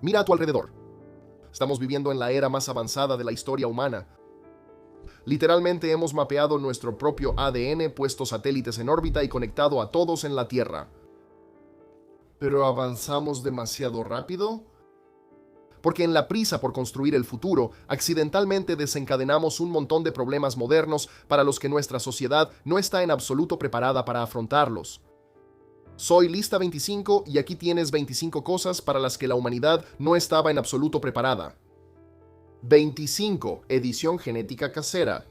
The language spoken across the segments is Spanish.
Mira a tu alrededor. Estamos viviendo en la era más avanzada de la historia humana. Literalmente hemos mapeado nuestro propio ADN, puesto satélites en órbita y conectado a todos en la Tierra. ¿Pero avanzamos demasiado rápido? Porque en la prisa por construir el futuro, accidentalmente desencadenamos un montón de problemas modernos para los que nuestra sociedad no está en absoluto preparada para afrontarlos. Soy Lista 25 y aquí tienes 25 cosas para las que la humanidad no estaba en absoluto preparada. 25. Edición genética casera.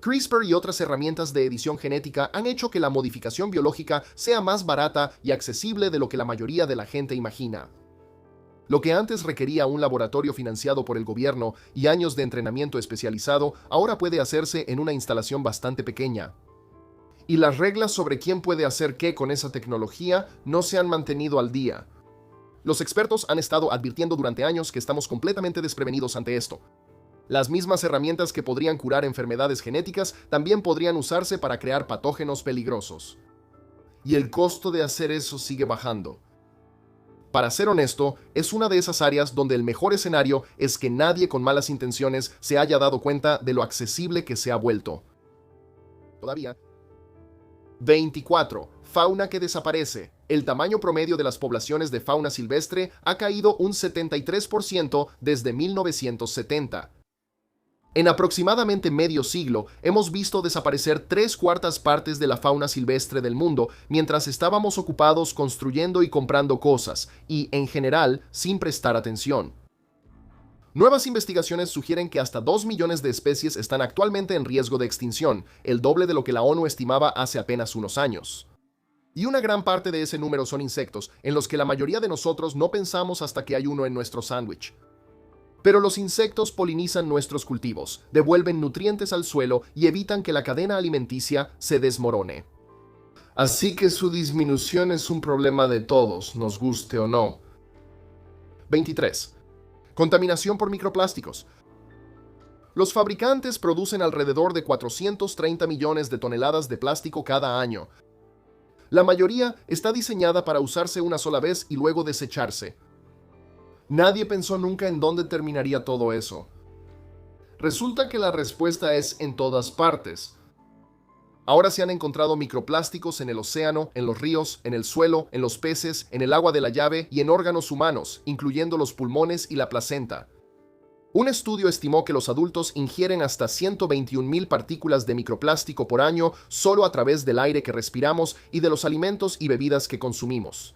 CRISPR y otras herramientas de edición genética han hecho que la modificación biológica sea más barata y accesible de lo que la mayoría de la gente imagina. Lo que antes requería un laboratorio financiado por el gobierno y años de entrenamiento especializado, ahora puede hacerse en una instalación bastante pequeña. Y las reglas sobre quién puede hacer qué con esa tecnología no se han mantenido al día. Los expertos han estado advirtiendo durante años que estamos completamente desprevenidos ante esto. Las mismas herramientas que podrían curar enfermedades genéticas también podrían usarse para crear patógenos peligrosos. Y el costo de hacer eso sigue bajando. Para ser honesto, es una de esas áreas donde el mejor escenario es que nadie con malas intenciones se haya dado cuenta de lo accesible que se ha vuelto. Todavía. 24. Fauna que desaparece. El tamaño promedio de las poblaciones de fauna silvestre ha caído un 73% desde 1970. En aproximadamente medio siglo, hemos visto desaparecer 3/4 partes de la fauna silvestre del mundo mientras estábamos ocupados construyendo y comprando cosas, y, en general, sin prestar atención. Nuevas investigaciones sugieren que hasta 2 millones de especies están actualmente en riesgo de extinción, el doble de lo que la ONU estimaba hace apenas unos años. Y una gran parte de ese número son insectos, en los que la mayoría de nosotros no pensamos hasta que hay uno en nuestro sándwich. Pero los insectos polinizan nuestros cultivos, devuelven nutrientes al suelo y evitan que la cadena alimenticia se desmorone. Así que su disminución es un problema de todos, nos guste o no. 23. Contaminación por microplásticos. Los fabricantes producen alrededor de 430 millones de toneladas de plástico cada año. La mayoría está diseñada para usarse una sola vez y luego desecharse. Nadie pensó nunca en dónde terminaría todo eso. Resulta que la respuesta es en todas partes. Ahora se han encontrado microplásticos en el océano, en los ríos, en el suelo, en los peces, en el agua de la llave y en órganos humanos, incluyendo los pulmones y la placenta. Un estudio estimó que los adultos ingieren hasta 121,000 partículas de microplástico por año solo a través del aire que respiramos y de los alimentos y bebidas que consumimos.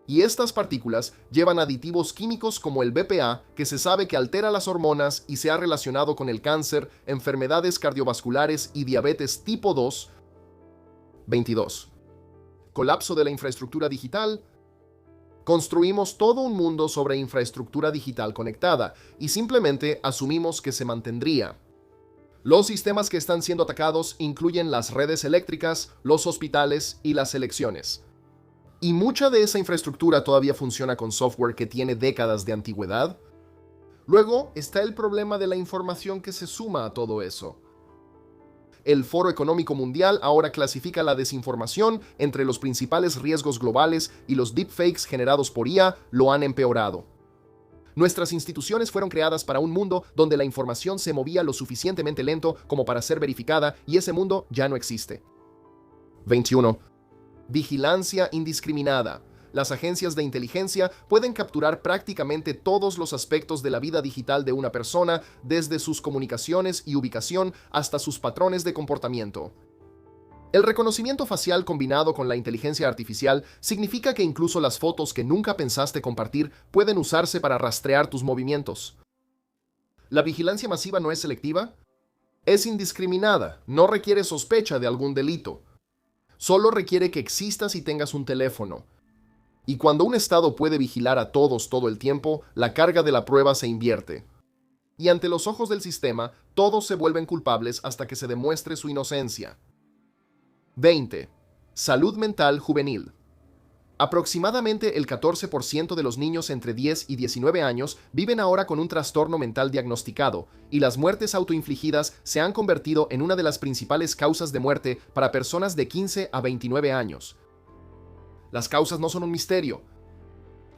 Y estas partículas llevan aditivos químicos como el BPA, que se sabe que altera las hormonas y se ha relacionado con el cáncer, enfermedades cardiovasculares y diabetes tipo 2. 22. Colapso de la infraestructura digital. Construimos todo un mundo sobre infraestructura digital conectada y simplemente asumimos que se mantendría. Los sistemas que están siendo atacados incluyen las redes eléctricas, los hospitales y las elecciones. Y mucha de esa infraestructura todavía funciona con software que tiene décadas de antigüedad. Luego está el problema de la información que se suma a todo eso. El Foro Económico Mundial ahora clasifica la desinformación entre los principales riesgos globales y los deepfakes generados por IA lo han empeorado. Nuestras instituciones fueron creadas para un mundo donde la información se movía lo suficientemente lento como para ser verificada y ese mundo ya no existe. 21. Vigilancia indiscriminada. Las agencias de inteligencia pueden capturar prácticamente todos los aspectos de la vida digital de una persona, desde sus comunicaciones y ubicación hasta sus patrones de comportamiento. El reconocimiento facial combinado con la inteligencia artificial significa que incluso las fotos que nunca pensaste compartir pueden usarse para rastrear tus movimientos. ¿La vigilancia masiva no es selectiva? Es indiscriminada, no requiere sospecha de algún delito. Solo requiere que existas y tengas un teléfono. Y cuando un Estado puede vigilar a todos todo el tiempo, la carga de la prueba se invierte. Y ante los ojos del sistema, todos se vuelven culpables hasta que se demuestre su inocencia. 20. Salud mental juvenil. Aproximadamente el 14% de los niños entre 10 y 19 años viven ahora con un trastorno mental diagnosticado, y las muertes autoinfligidas se han convertido en una de las principales causas de muerte para personas de 15 a 29 años. Las causas no son un misterio.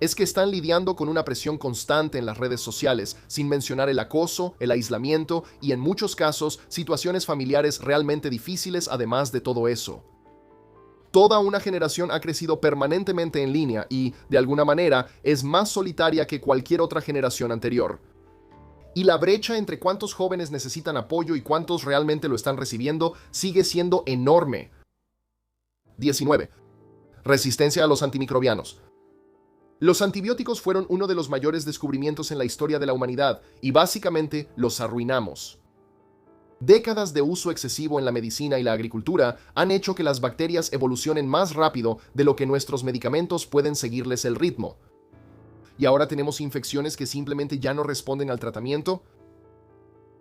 es que están lidiando con una presión constante en las redes sociales, sin mencionar el acoso, el aislamiento y en muchos casos situaciones familiares realmente difíciles además de todo eso. Toda una generación ha crecido permanentemente en línea y, de alguna manera, es más solitaria que cualquier otra generación anterior. Y la brecha entre cuántos jóvenes necesitan apoyo y cuántos realmente lo están recibiendo sigue siendo enorme. 19. Resistencia a los antimicrobianos. Los antibióticos fueron uno de los mayores descubrimientos en la historia de la humanidad y básicamente los arruinamos. Décadas de uso excesivo en la medicina y la agricultura han hecho que las bacterias evolucionen más rápido de lo que nuestros medicamentos pueden seguirles el ritmo. Y ahora tenemos infecciones que simplemente ya no responden al tratamiento.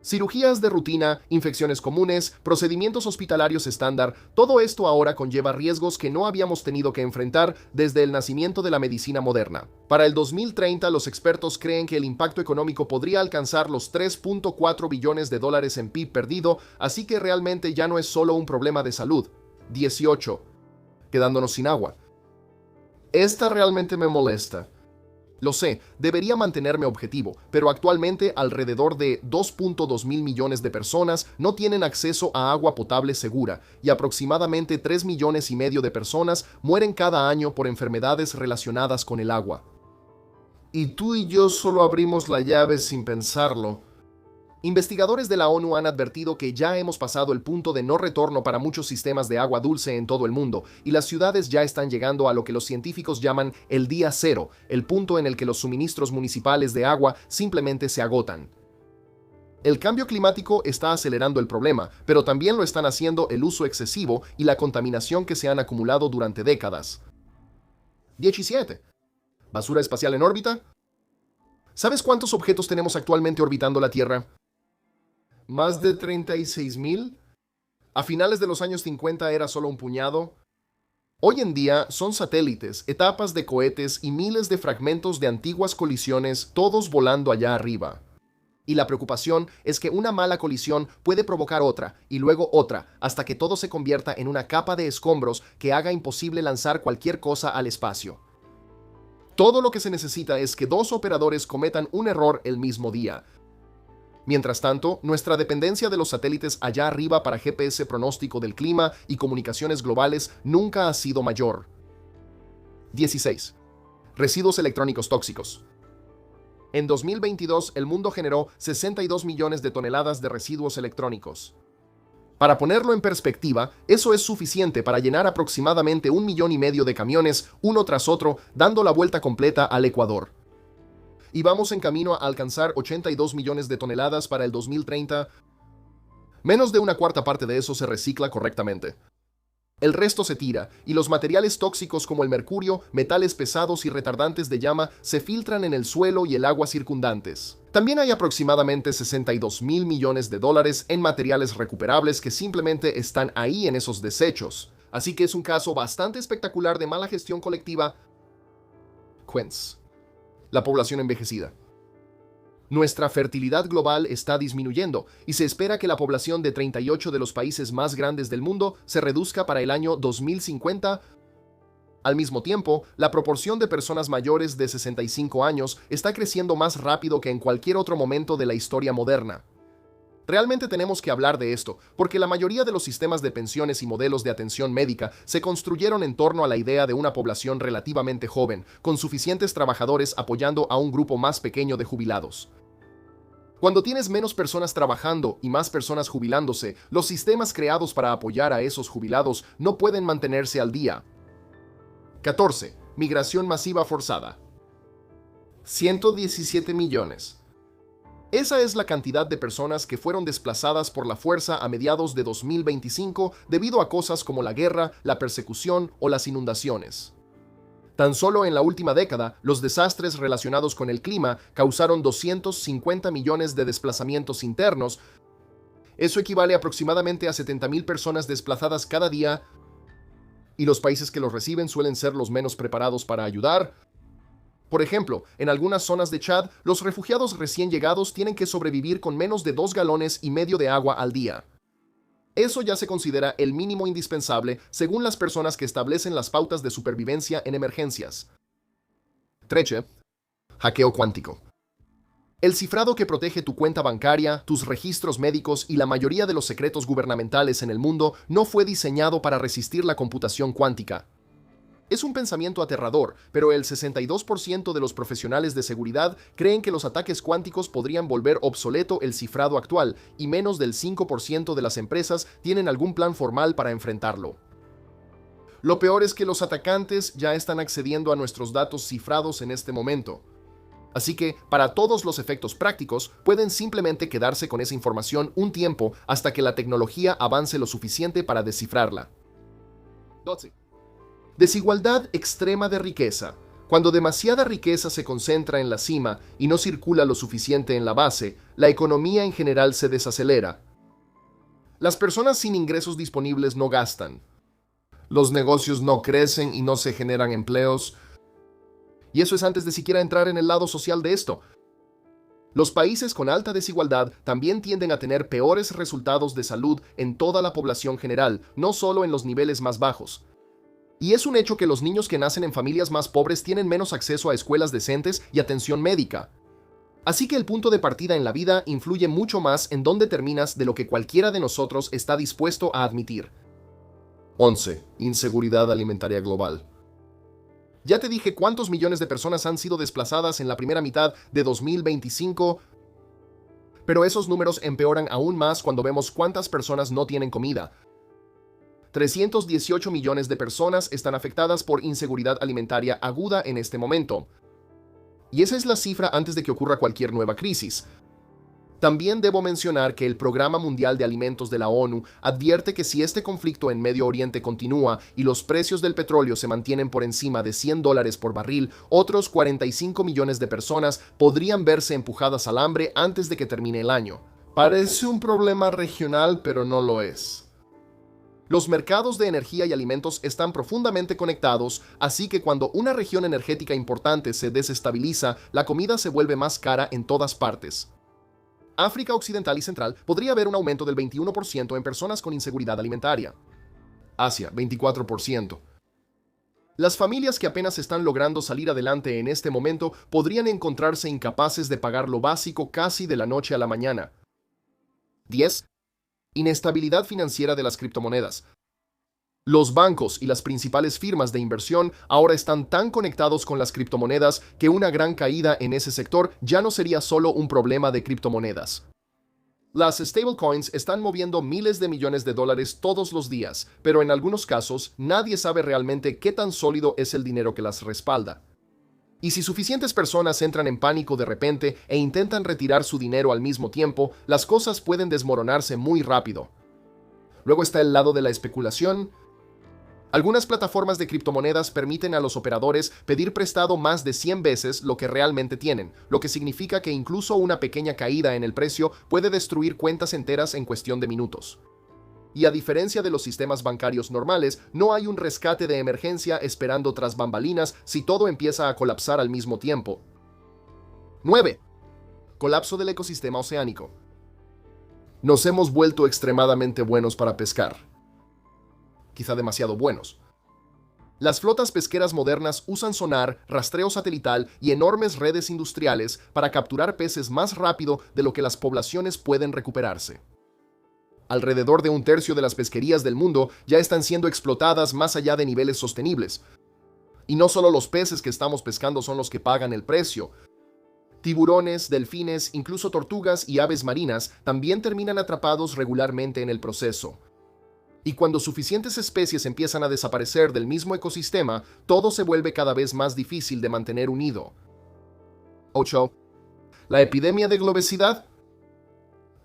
Cirugías de rutina, infecciones comunes, procedimientos hospitalarios estándar, todo esto ahora conlleva riesgos que no habíamos tenido que enfrentar desde el nacimiento de la medicina moderna. Para el 2030, los expertos creen que el impacto económico podría alcanzar los 3.4 billones de dólares en PIB perdido, así que realmente ya no es solo un problema de salud. 18. Quedándonos sin agua. Esta realmente me molesta. Lo sé, debería mantenerme objetivo, pero actualmente alrededor de 2.2 mil millones de personas no tienen acceso a agua potable segura y aproximadamente 3 millones y medio de personas mueren cada año por enfermedades relacionadas con el agua. Y tú y yo solo abrimos la llave sin pensarlo. Investigadores de la ONU han advertido que ya hemos pasado el punto de no retorno para muchos sistemas de agua dulce en todo el mundo, y las ciudades ya están llegando a lo que los científicos llaman el día cero, el punto en el que los suministros municipales de agua simplemente se agotan. El cambio climático está acelerando el problema, pero también lo están haciendo el uso excesivo y la contaminación que se han acumulado durante décadas. 17. ¿Basura espacial en órbita? ¿Sabes cuántos objetos tenemos actualmente orbitando la Tierra? ¿Más de 36,000? A finales de los años 50 era solo un puñado. Hoy en día son satélites, etapas de cohetes y miles de fragmentos de antiguas colisiones, todos volando allá arriba. Y la preocupación es que una mala colisión puede provocar otra, y luego otra, hasta que todo se convierta en una capa de escombros que haga imposible lanzar cualquier cosa al espacio. Todo lo que se necesita es que dos operadores cometan un error el mismo día. Mientras tanto, nuestra dependencia de los satélites allá arriba para GPS pronóstico del clima y comunicaciones globales nunca ha sido mayor. 16. Residuos electrónicos tóxicos. En 2022, el mundo generó 62 millones de toneladas de residuos electrónicos. Para ponerlo en perspectiva, eso es suficiente para llenar aproximadamente 1,5 millones de camiones, uno tras otro, dando la vuelta completa al Ecuador. Y vamos en camino a alcanzar 82 millones de toneladas para el 2030. Menos de una cuarta parte de eso se recicla correctamente. El resto se tira, y los materiales tóxicos como el mercurio, metales pesados y retardantes de llama se filtran en el suelo y el agua circundantes. También hay aproximadamente 62 mil millones de dólares en materiales recuperables que simplemente están ahí en esos desechos. Así que es un caso bastante espectacular de mala gestión colectiva. Quens. La población envejecida. Nuestra fertilidad global está disminuyendo y se espera que la población de 38 de los países más grandes del mundo se reduzca para el año 2050. Al mismo tiempo, la proporción de personas mayores de 65 años está creciendo más rápido que en cualquier otro momento de la historia moderna. Realmente tenemos que hablar de esto, porque la mayoría de los sistemas de pensiones y modelos de atención médica se construyeron en torno a la idea de una población relativamente joven, con suficientes trabajadores apoyando a un grupo más pequeño de jubilados. Cuando tienes menos personas trabajando y más personas jubilándose, los sistemas creados para apoyar a esos jubilados no pueden mantenerse al día. 14. Migración masiva forzada. 117 millones. Esa es la cantidad de personas que fueron desplazadas por la fuerza a mediados de 2025 debido a cosas como la guerra, la persecución o las inundaciones. Tan solo en la última década, los desastres relacionados con el clima causaron 250 millones de desplazamientos internos. Eso equivale aproximadamente a 70,000 personas desplazadas cada día, y los países que los reciben suelen ser los menos preparados para ayudar. Por ejemplo, en algunas zonas de Chad, los refugiados recién llegados tienen que sobrevivir con menos de 2,5 galones de agua al día. Eso ya se considera el mínimo indispensable según las personas que establecen las pautas de supervivencia en emergencias. 13. Hackeo cuántico. El cifrado que protege tu cuenta bancaria, tus registros médicos y la mayoría de los secretos gubernamentales en el mundo no fue diseñado para resistir la computación cuántica. Es un pensamiento aterrador, pero el 62% de los profesionales de seguridad creen que los ataques cuánticos podrían volver obsoleto el cifrado actual, y menos del 5% de las empresas tienen algún plan formal para enfrentarlo. Lo peor es que los atacantes ya están accediendo a nuestros datos cifrados en este momento. Así que, para todos los efectos prácticos, pueden simplemente quedarse con esa información un tiempo hasta que la tecnología avance lo suficiente para descifrarla. 12. Desigualdad extrema de riqueza. Cuando demasiada riqueza se concentra en la cima y no circula lo suficiente en la base, la economía en general se desacelera. Las personas sin ingresos disponibles no gastan. Los negocios no crecen y no se generan empleos. Y eso es antes de siquiera entrar en el lado social de esto. Los países con alta desigualdad también tienden a tener peores resultados de salud en toda la población general, no solo en los niveles más bajos. Y es un hecho que los niños que nacen en familias más pobres tienen menos acceso a escuelas decentes y atención médica. Así que el punto de partida en la vida influye mucho más en dónde terminas de lo que cualquiera de nosotros está dispuesto a admitir. 11. Inseguridad alimentaria global. Ya te dije cuántos millones de personas han sido desplazadas en la primera mitad de 2025, pero esos números empeoran aún más cuando vemos cuántas personas no tienen comida. 318 millones de personas están afectadas por inseguridad alimentaria aguda en este momento. Y esa es la cifra antes de que ocurra cualquier nueva crisis. También debo mencionar que el Programa Mundial de Alimentos de la ONU advierte que si este conflicto en Medio Oriente continúa y los precios del petróleo se mantienen por encima de $100 por barril, otros 45 millones de personas podrían verse empujadas al hambre antes de que termine el año. Parece un problema regional, pero no lo es. Los mercados de energía y alimentos están profundamente conectados, así que cuando una región energética importante se desestabiliza, la comida se vuelve más cara en todas partes. África Occidental y Central podría haber un aumento del 21% en personas con inseguridad alimentaria. Asia, 24%. Las familias que apenas están logrando salir adelante en este momento podrían encontrarse incapaces de pagar lo básico casi de la noche a la mañana. 10. Inestabilidad financiera de las criptomonedas. Los bancos y las principales firmas de inversión ahora están tan conectados con las criptomonedas que una gran caída en ese sector ya no sería solo un problema de criptomonedas. Las stablecoins están moviendo miles de millones de dólares todos los días, pero en algunos casos nadie sabe realmente qué tan sólido es el dinero que las respalda. Y si suficientes personas entran en pánico de repente e intentan retirar su dinero al mismo tiempo, las cosas pueden desmoronarse muy rápido. Luego está el lado de la especulación. Algunas plataformas de criptomonedas permiten a los operadores pedir prestado más de 100 veces lo que realmente tienen, lo que significa que incluso una pequeña caída en el precio puede destruir cuentas enteras en cuestión de minutos. Y a diferencia de los sistemas bancarios normales, no hay un rescate de emergencia esperando tras bambalinas si todo empieza a colapsar al mismo tiempo. 9. Colapso del ecosistema oceánico. Nos hemos vuelto extremadamente buenos para pescar. Quizá demasiado buenos. Las flotas pesqueras modernas usan sonar, rastreo satelital y enormes redes industriales para capturar peces más rápido de lo que las poblaciones pueden recuperarse. Alrededor de un tercio de las pesquerías del mundo ya están siendo explotadas más allá de niveles sostenibles. Y no solo los peces que estamos pescando son los que pagan el precio. Tiburones, delfines, incluso tortugas y aves marinas también terminan atrapados regularmente en el proceso. Y cuando suficientes especies empiezan a desaparecer del mismo ecosistema, todo se vuelve cada vez más difícil de mantener unido. 8. La epidemia de obesidad.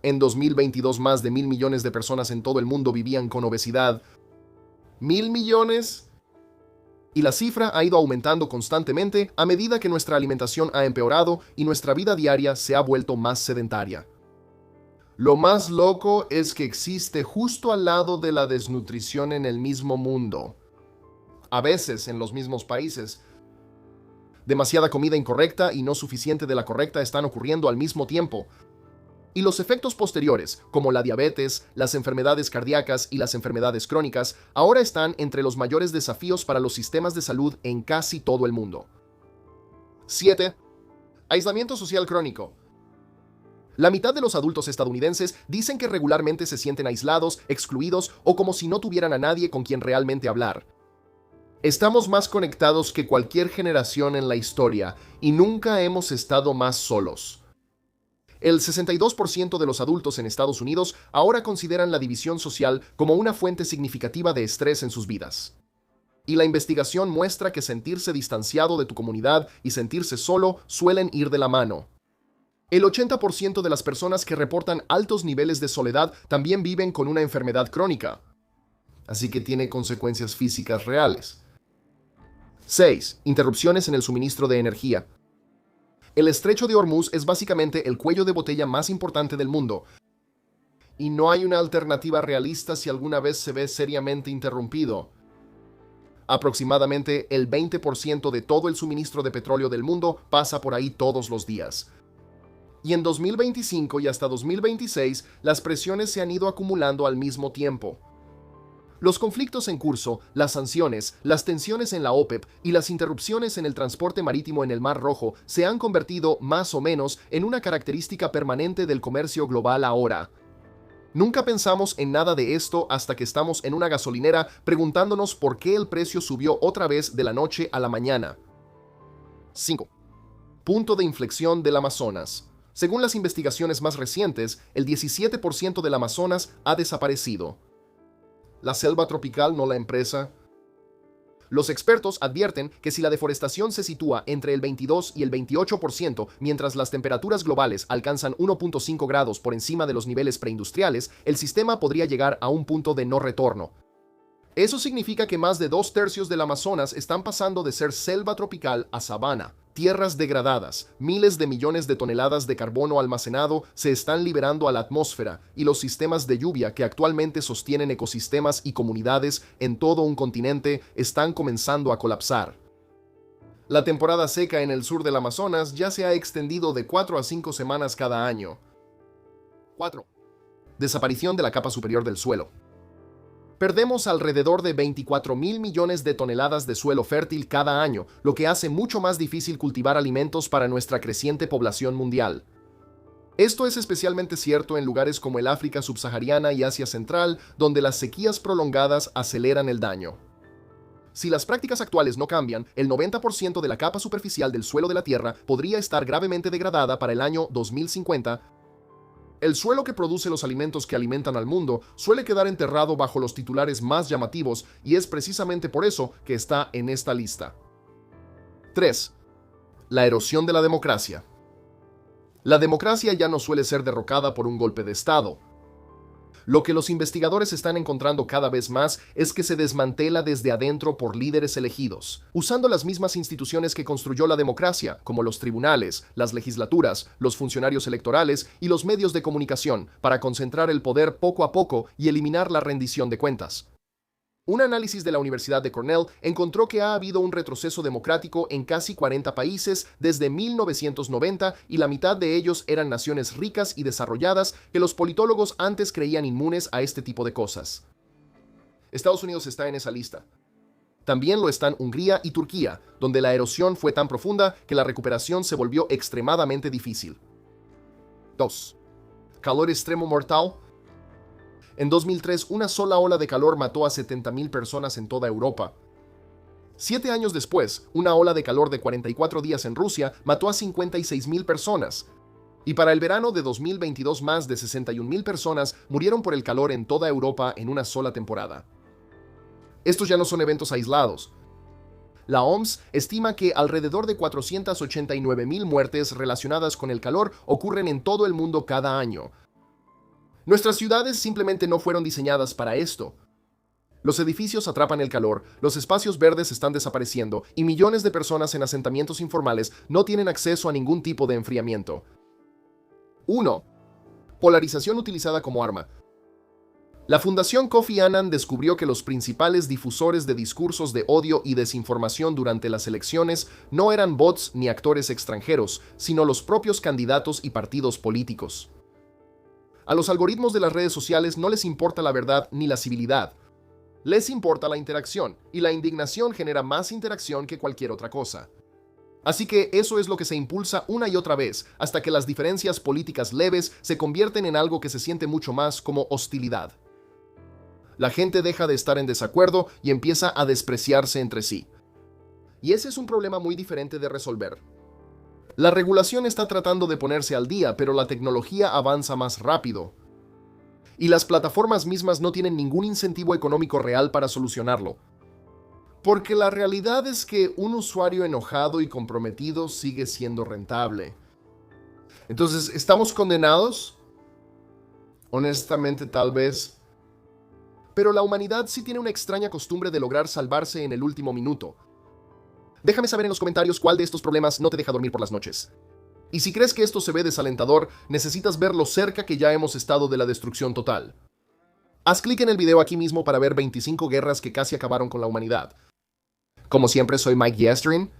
En 2022, más de 1.000 millones de personas en todo el mundo vivían con obesidad. ¿1.000 millones? Y la cifra ha ido aumentando constantemente a medida que nuestra alimentación ha empeorado y nuestra vida diaria se ha vuelto más sedentaria. Lo más loco es que existe justo al lado de la desnutrición en el mismo mundo. A veces en los mismos países. Demasiada comida incorrecta y no suficiente de la correcta están ocurriendo al mismo tiempo. Y los efectos posteriores, como la diabetes, las enfermedades cardíacas y las enfermedades crónicas, ahora están entre los mayores desafíos para los sistemas de salud en casi todo el mundo. 7. Aislamiento social crónico. La mitad de los adultos estadounidenses dicen que regularmente se sienten aislados, excluidos o como si no tuvieran a nadie con quien realmente hablar. Estamos más conectados que cualquier generación en la historia y nunca hemos estado más solos. El 62% de los adultos en Estados Unidos ahora consideran la división social como una fuente significativa de estrés en sus vidas. Y la investigación muestra que sentirse distanciado de tu comunidad y sentirse solo suelen ir de la mano. El 80% de las personas que reportan altos niveles de soledad también viven con una enfermedad crónica, así que tiene consecuencias físicas reales. 6. Interrupciones en el suministro de energía. El estrecho de Hormuz es básicamente el cuello de botella más importante del mundo, y no hay una alternativa realista si alguna vez se ve seriamente interrumpido. Aproximadamente el 20% de todo el suministro de petróleo del mundo pasa por ahí todos los días. Y en 2025 y hasta 2026, las presiones se han ido acumulando al mismo tiempo. Los conflictos en curso, las sanciones, las tensiones en la OPEP y las interrupciones en el transporte marítimo en el Mar Rojo se han convertido, más o menos, en una característica permanente del comercio global ahora. Nunca pensamos en nada de esto hasta que estamos en una gasolinera preguntándonos por qué el precio subió otra vez de la noche a la mañana. 5. Punto de inflexión del Amazonas. Según las investigaciones más recientes, el 17% del Amazonas ha desaparecido. La selva tropical, no la empresa. Los expertos advierten que si la deforestación se sitúa entre el 22 y el 28%, mientras las temperaturas globales alcanzan 1.5 grados por encima de los niveles preindustriales, el sistema podría llegar a un punto de no retorno. Eso significa que más de 2/3 del Amazonas están pasando de ser selva tropical a sabana. Tierras degradadas, miles de millones de toneladas de carbono almacenado se están liberando a la atmósfera y los sistemas de lluvia que actualmente sostienen ecosistemas y comunidades en todo un continente están comenzando a colapsar. La temporada seca en el sur del Amazonas ya se ha extendido de 4 a 5 semanas cada año. 4. Desaparición de la capa superior del suelo. Perdemos alrededor de 24.000 millones de toneladas de suelo fértil cada año, lo que hace mucho más difícil cultivar alimentos para nuestra creciente población mundial. Esto es especialmente cierto en lugares como el África subsahariana y Asia Central, donde las sequías prolongadas aceleran el daño. Si las prácticas actuales no cambian, el 90% de la capa superficial del suelo de la Tierra podría estar gravemente degradada para el año 2050. El suelo que produce los alimentos que alimentan al mundo suele quedar enterrado bajo los titulares más llamativos y es precisamente por eso que está en esta lista. 3. La erosión de la democracia. La democracia ya no suele ser derrocada por un golpe de Estado. Lo que los investigadores están encontrando cada vez más es que se desmantela desde adentro por líderes elegidos, usando las mismas instituciones que construyó la democracia, como los tribunales, las legislaturas, los funcionarios electorales y los medios de comunicación, para concentrar el poder poco a poco y eliminar la rendición de cuentas. Un análisis de la Universidad de Cornell encontró que ha habido un retroceso democrático en casi 40 países desde 1990 y la mitad de ellos eran naciones ricas y desarrolladas que los politólogos antes creían inmunes a este tipo de cosas. Estados Unidos está en esa lista. También lo están Hungría y Turquía, donde la erosión fue tan profunda que la recuperación se volvió extremadamente difícil. 2. Calor extremo mortal. En 2003, una sola ola de calor mató a 70.000 personas en toda Europa. 7 años después, una ola de calor de 44 días en Rusia mató a 56.000 personas. Y para el verano de 2022, más de 61.000 personas murieron por el calor en toda Europa en una sola temporada. Estos ya no son eventos aislados. La OMS estima que alrededor de 489.000 muertes relacionadas con el calor ocurren en todo el mundo cada año. Nuestras ciudades simplemente no fueron diseñadas para esto. Los edificios atrapan el calor, los espacios verdes están desapareciendo y millones de personas en asentamientos informales no tienen acceso a ningún tipo de enfriamiento. 1. Polarización utilizada como arma. La Fundación Kofi Annan descubrió que los principales difusores de discursos de odio y desinformación durante las elecciones no eran bots ni actores extranjeros, sino los propios candidatos y partidos políticos. A los algoritmos de las redes sociales no les importa la verdad ni la civilidad. Les importa la interacción, y la indignación genera más interacción que cualquier otra cosa. Así que eso es lo que se impulsa una y otra vez, hasta que las diferencias políticas leves se convierten en algo que se siente mucho más como hostilidad. La gente deja de estar en desacuerdo y empieza a despreciarse entre sí. Y ese es un problema muy diferente de resolver. La regulación está tratando de ponerse al día, pero la tecnología avanza más rápido. Y las plataformas mismas no tienen ningún incentivo económico real para solucionarlo. Porque la realidad es que un usuario enojado y comprometido sigue siendo rentable. Entonces, ¿estamos condenados? Honestamente, tal vez. Pero la humanidad sí tiene una extraña costumbre de lograr salvarse en el último minuto. Déjame saber en los comentarios cuál de estos problemas no te deja dormir por las noches. Y si crees que esto se ve desalentador, necesitas ver lo cerca que ya hemos estado de la destrucción total. Haz clic en el video aquí mismo para ver 25 guerras que casi acabaron con la humanidad. Como siempre, soy Mike Yestrin.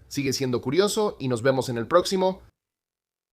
Sigue siendo curioso y nos vemos en el próximo.